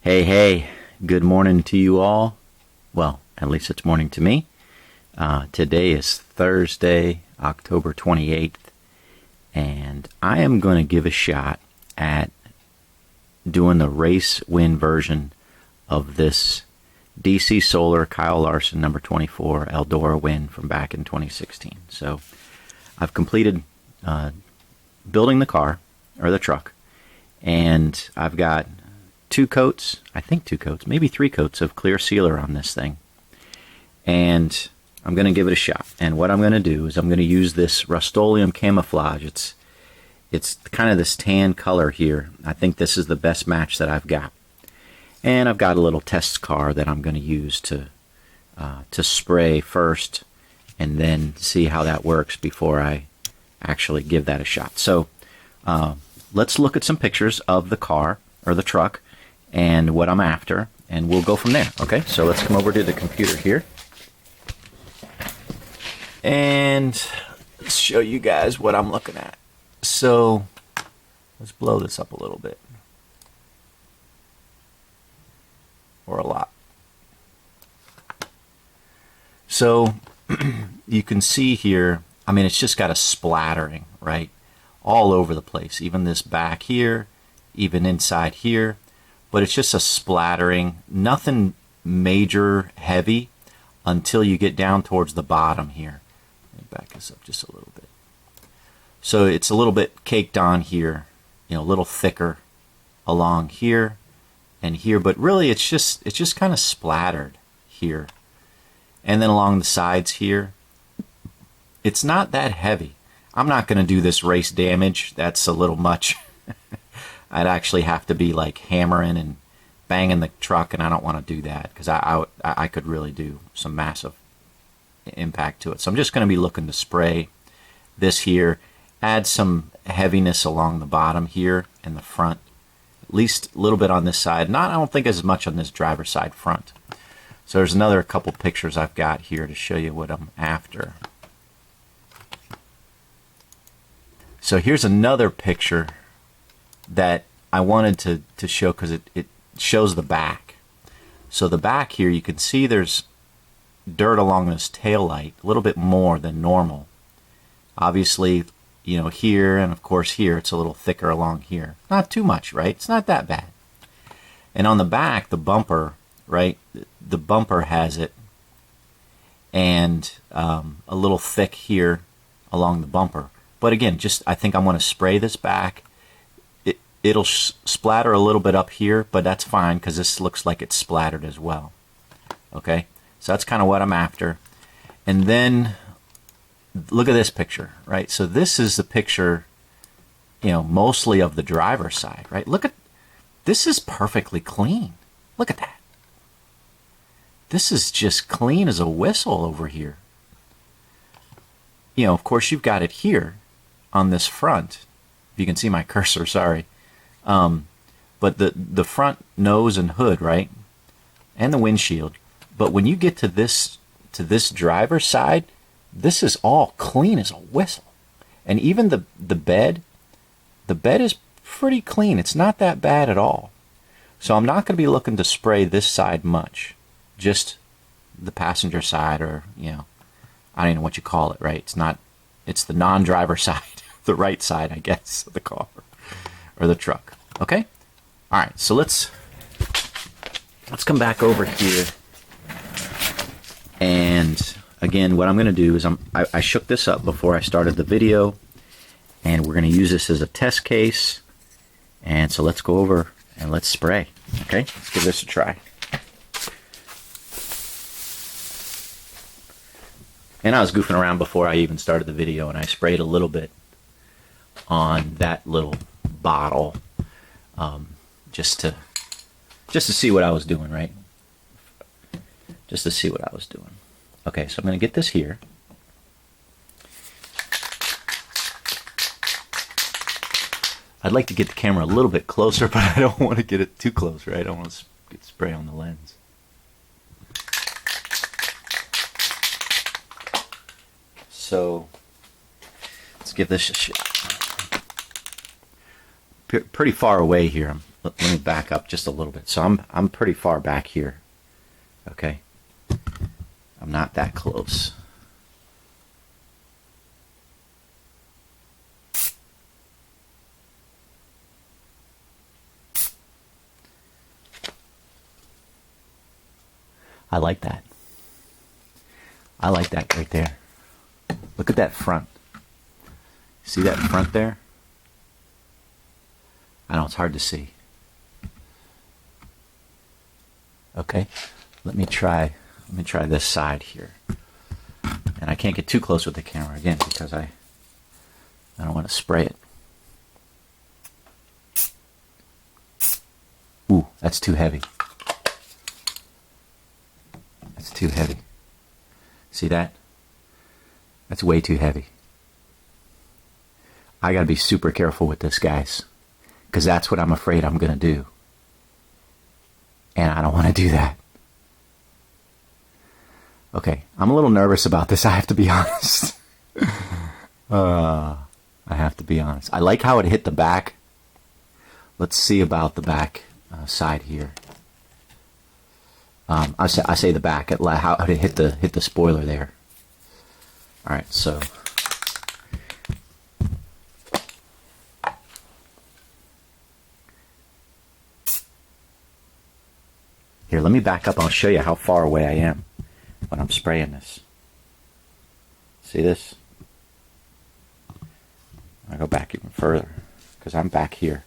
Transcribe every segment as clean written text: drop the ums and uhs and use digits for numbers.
Hey, good morning to you all. Well, at least it's morning to me. Today is Thursday, October 28th, and I am going to give a shot at doing the race win version of this DC Solar Kyle Larson number 24 Eldora win from back in 2016. So I've completed building the car, or the truck, and I've got two coats, maybe three coats of clear sealer on this thing. And I'm going to give it a shot. And what I'm going to do is I'm going to use this Rust-Oleum Camouflage. It's kind of this tan color here. I think this is the best match that I've got. And I've got a little test car that I'm going to use to spray first and then see how that works before I actually give that a shot. So let's look at some pictures of the car, or the truck, and what I'm after, and we'll go from there. Okay, so let's come over to the computer here and show you guys what I'm looking at. So let's blow this up a little bit, or a lot. So you can see here, I mean, it's just got a splattering, right, all over the place, even this back here, even inside here. But it's just a splattering, nothing major heavy until you get down towards the bottom here. Let me back this up just a little bit. So it's a little bit caked on here, a little thicker along here and here, but really it's just kind of splattered here. And then along the sides here, it's not that heavy. I'm not going to do this race damage. That's a little much. I'd actually have to be like hammering and banging the truck, and I don't want to do that because I could really do some massive impact to it. So I'm just going to be looking to spray this here, add some heaviness along the bottom here and the front, at least a little bit on this side. I don't think as much on this driver's side front. So there's another couple pictures I've got here to show you what I'm after. So here's another picture that I wanted to show because it shows the back. So the back here, you can see there's dirt along this tail light, a little bit more than normal. Obviously, here and of course here, it's a little thicker along here. Not too much, right? It's not that bad. And on the back, the bumper, right? The bumper has it, and a little thick here along the bumper. But again, I think I want to spray this back. It'll splatter a little bit up here, but that's fine because this looks like it's splattered as well. Okay, so that's kind of what I'm after. And then look at this picture, right? So this is the picture, mostly of the driver's side, right? Look at this, is perfectly clean. Look at that. This is just clean as a whistle over here. Of course, you've got it here on this front. If you can see my cursor, sorry. But the front nose and hood, right, and the windshield. But when you get to this driver's side, this is all clean as a whistle. And even the bed is pretty clean. It's not that bad at all. So I'm not going to be looking to spray this side much, just the passenger side, or I don't even know what you call it, right? It's the non-driver side, the right side, I guess, of the car or the truck. Okay? All right, so let's come back over here. And again, what I'm going to do is I shook this up before I started the video, and we're going to use this as a test case. And so let's go over and let's spray. Okay? Let's give this a try. And I was goofing around before I even started the video, and I sprayed a little bit on that little bottle, just to see what I was doing, right? Just to see what I was doing. Okay, so I'm going to get this here. I'd like to get the camera a little bit closer, but I don't want to get it too close, right? I don't want to get spray on the lens. So let's give this a shot. Pretty far away here. I'm let me back up just a little bit. So I'm pretty far back here. Okay, I'm not that close. I like that. I like that right there. Look at that front. See that front there? I know it's hard to see. Okay, let me try this side here. And I can't get too close with the camera again because I don't want to spray it. Ooh, that's too heavy. That's too heavy. See that? That's way too heavy. I gotta be super careful with this, guys, because that's what I'm afraid I'm gonna do. And I don't want to do that. Okay, I'm a little nervous about this, I have to be honest. I have to be honest. I like how it hit the back. Let's see about the back side here. I say the back, how it hit the spoiler there. All right, so here, let me back up. I'll show you how far away I am when I'm spraying this. See this? I go back even further because I'm back here.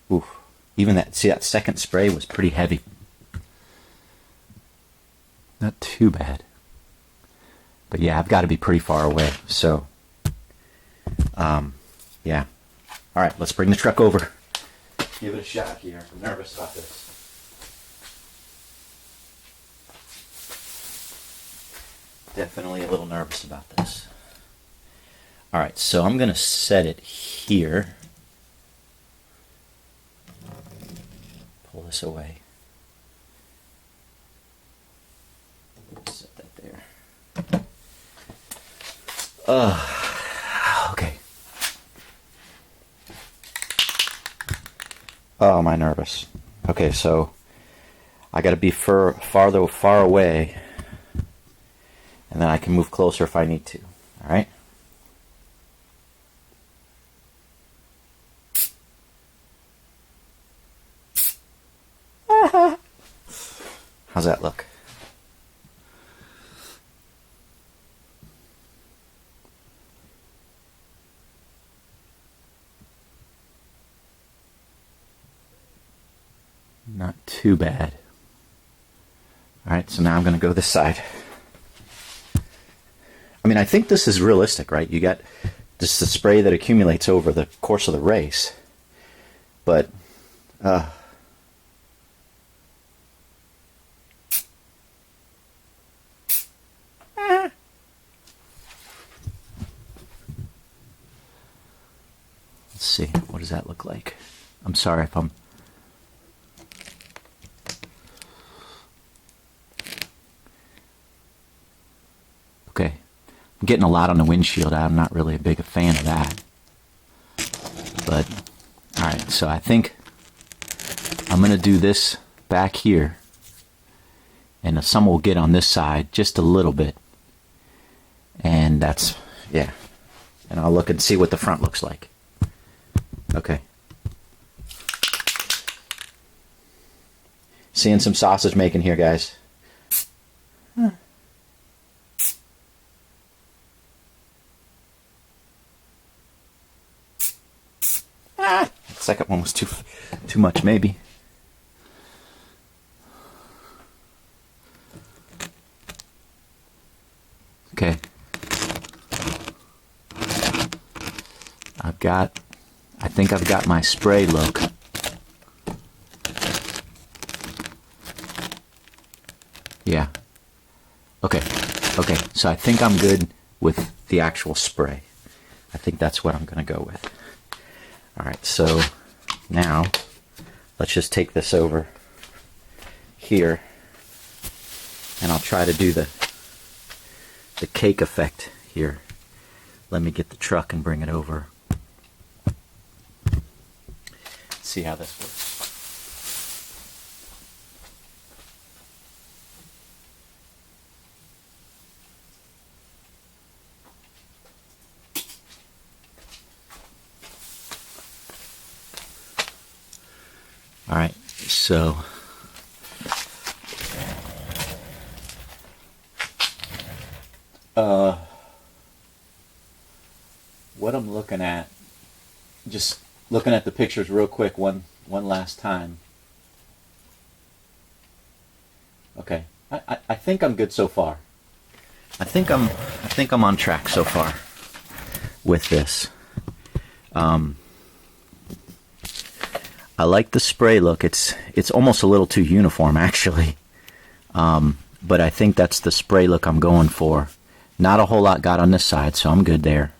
Oof. Even that second spray was pretty heavy. Not too bad. But yeah, I've got to be pretty far away. So, yeah. All right, let's bring the truck over. Give it a shot here. I'm nervous about this. Definitely a little nervous about this. All right, so I'm going to set it here. Pull this away. Set that there. Okay. Oh, am I nervous? Okay, so I got to be far away, and then I can move closer if I need to. All right. How's that look? Not too bad. All right, so now I'm going to go this side. I mean, I think this is realistic, right? You got just the spray that accumulates over the course of the race. But, let's see, what does that look like? I'm sorry if I'm... Okay, I'm getting a lot on the windshield. I'm not really a big fan of that. But, alright, so I think I'm going to do this back here. And some will get on this side just a little bit. And that's, yeah. And I'll look and see what the front looks like. Okay. Seeing some sausage making here, guys. Huh. The second one was too much, maybe. Okay. I think I've got my spray look. Yeah. Okay. Okay, so I think I'm good with the actual spray. I think that's what I'm going to go with. Alright, so now let's just take this over here and I'll try to do the cake effect here. Let me get the truck and bring it over. See how this works. All right, so what I'm looking at, just looking at the pictures real quick one last time. Okay, I think I'm good so far. I think I'm on track so far with this. I like the spray look. It's almost a little too uniform, actually. But I think that's the spray look I'm going for. Not a whole lot got on this side, so I'm good there.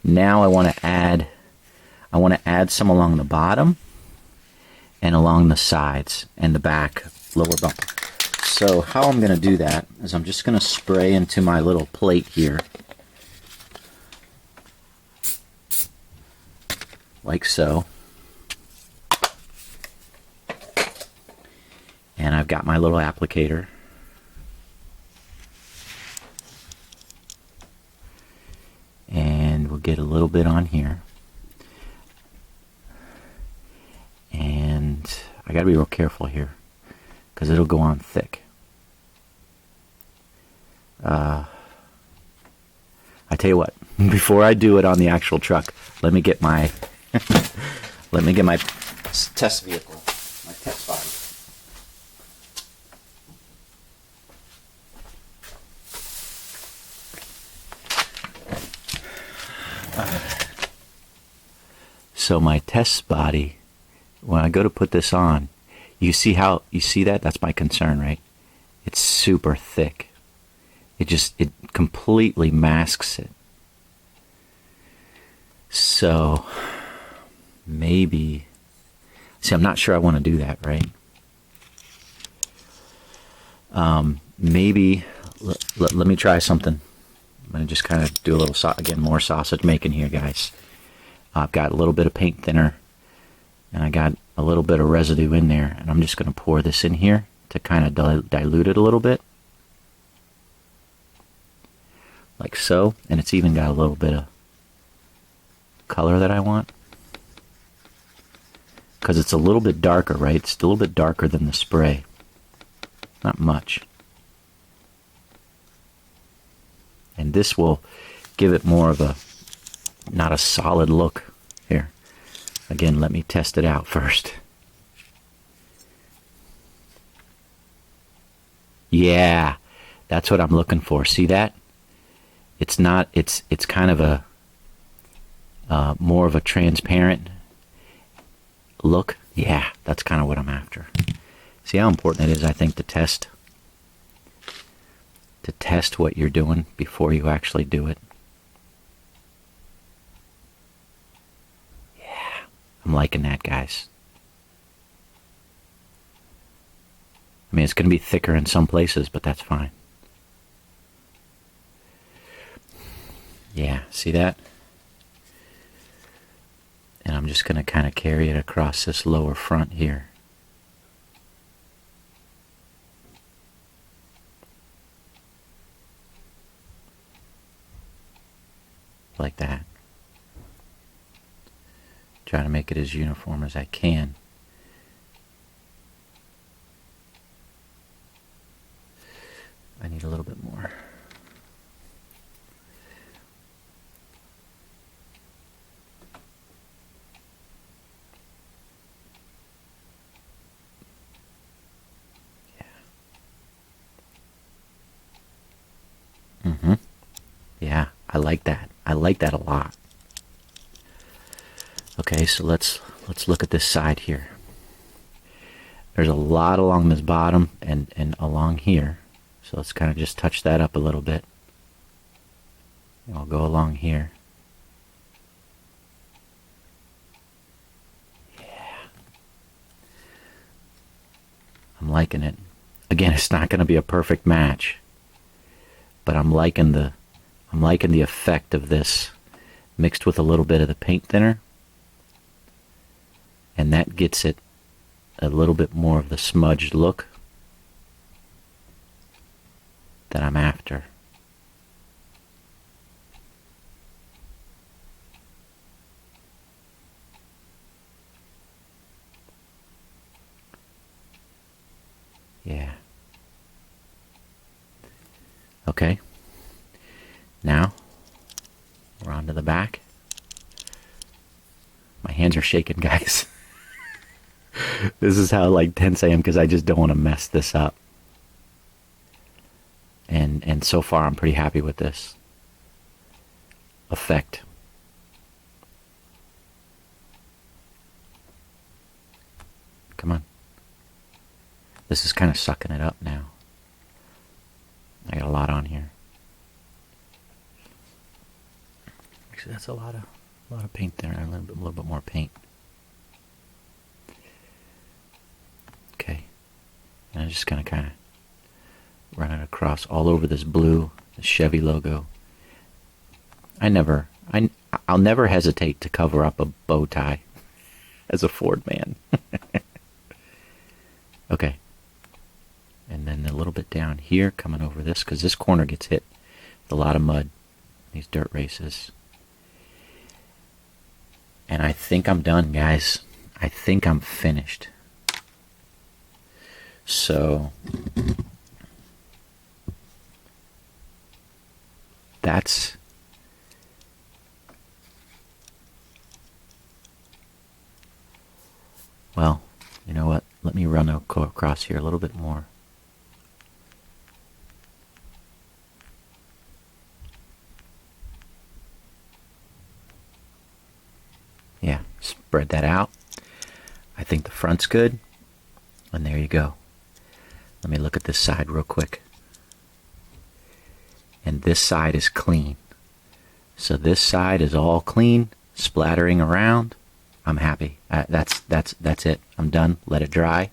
Now I want to add some along the bottom and along the sides and the back lower bumper. So how I'm going to do that is I'm just going to spray into my little plate here. Like so. And I've got my little applicator. And we'll get a little bit on here. And I gotta be real careful here, because it'll go on thick. I tell you what, before I do it on the actual truck, let me get my test vehicle, my test body. So my test body, when I go to put this on, you see that? That's my concern, right? It's super thick. It completely masks it. So maybe, see, I'm not sure I want to do that, right? Maybe let me try something. I'm going to just kind of do a little, again, more sausage making here, guys. I've got a little bit of paint thinner, and I got a little bit of residue in there, and I'm just going to pour this in here to kind of dilute it a little bit. Like so, and it's even got a little bit of color that I want. Because it's a little bit darker, right? It's a little bit darker than the spray. Not much. And this will give it more of a, not a solid look. Here, again, let me test it out first. Yeah, that's what I'm looking for. See that? It's not, it's kind of a more of a transparent look. Yeah, that's kind of what I'm after. See how important it is, I think, to test what you're doing before you actually do it. Yeah, I'm liking that, guys. I mean, it's going to be thicker in some places, but that's fine. Yeah, see that? And I'm just going to kind of carry it across this lower front here. Like that. Try to make it as uniform as I can. I need a little bit more. Yeah, I like that. I like that a lot. Okay, so let's look at this side here. There's a lot along this bottom and along here. So let's kind of just touch that up a little bit. I'll go along here. Yeah. I'm liking it. Again, it's not going to be a perfect match, but I'm liking the I'm liking the effect of this mixed with a little bit of the paint thinner. And that gets it a little bit more of the smudged look that I'm after. Yeah. Okay. Now, we're on to the back. My hands are shaking, guys. This is how tense I am because I just don't want to mess this up. And so far I'm pretty happy with this effect. Come on. This is kind of sucking it up now. I got a lot on here. Actually, that's a lot of paint there. A little bit more paint. Okay, and I'm just gonna kind of run it across all over this blue, the Chevy logo. I'll never hesitate to cover up a bow tie as a Ford man. Okay. And then a little bit down here, coming over this, because this corner gets hit with a lot of mud, these dirt races. And I think I'm done, guys. I think I'm finished. So, that's... Well, you know what? Let me run across here a little bit more. Yeah, spread that out. I think the front's good. And there you go. Let me look at this side real quick. And this side is clean. So this side is all clean, splattering around. I'm happy. That's it. I'm done. Let it dry.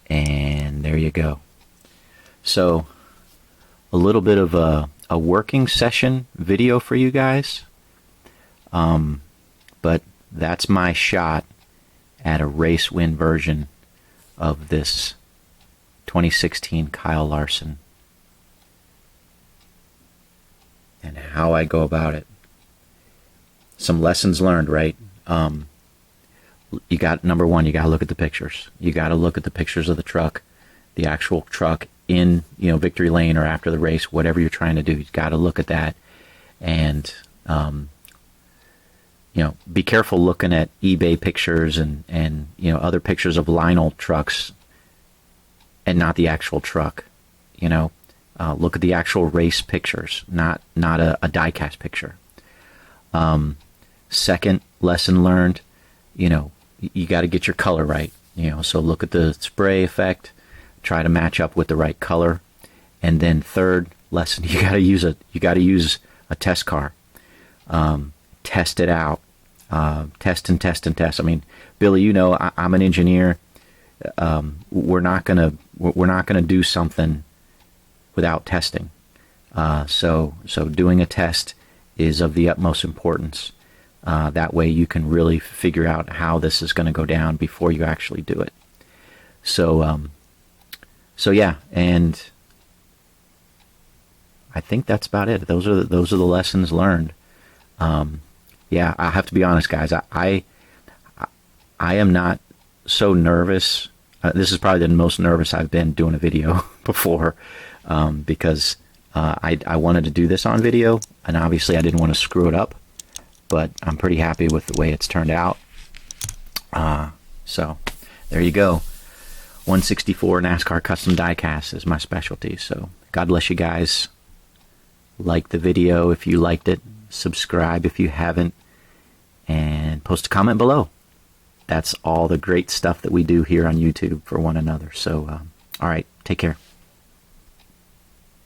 And there you go. So a little bit of a working session video for you guys. But that's my shot at a race win version of this 2016 Kyle Larson. And how I go about it. Some lessons learned, right? You got, number one, you got to look at the pictures. You got to look at the pictures of the truck, the actual truck in, victory lane or after the race, whatever you're trying to do. You got to look at that. And, be careful looking at eBay pictures and other pictures of Lionel trucks and not the actual truck. Look at the actual race pictures, not a die-cast picture. Second lesson learned, you got to get your color right. So look at the spray effect, try to match up with the right color, and then third lesson, you got to use a test car. Test it out. Test and test and test. I mean, Billy, I'm an engineer. We're not gonna do something without testing. So doing a test is of the utmost importance. That way you can really figure out how this is going to go down before you actually do it. So yeah, and I think that's about it. Those are the lessons learned. Yeah, I have to be honest, guys. I am not so nervous. This is probably the most nervous I've been doing a video before, because I wanted to do this on video, and obviously I didn't want to screw it up. But I'm pretty happy with the way it's turned out. So there you go. 164 NASCAR custom diecast is my specialty. So God bless you guys. Like the video if you liked it. Subscribe if you haven't. And post a comment below. That's all the great stuff that we do here on YouTube for one another. So, all right. Take care.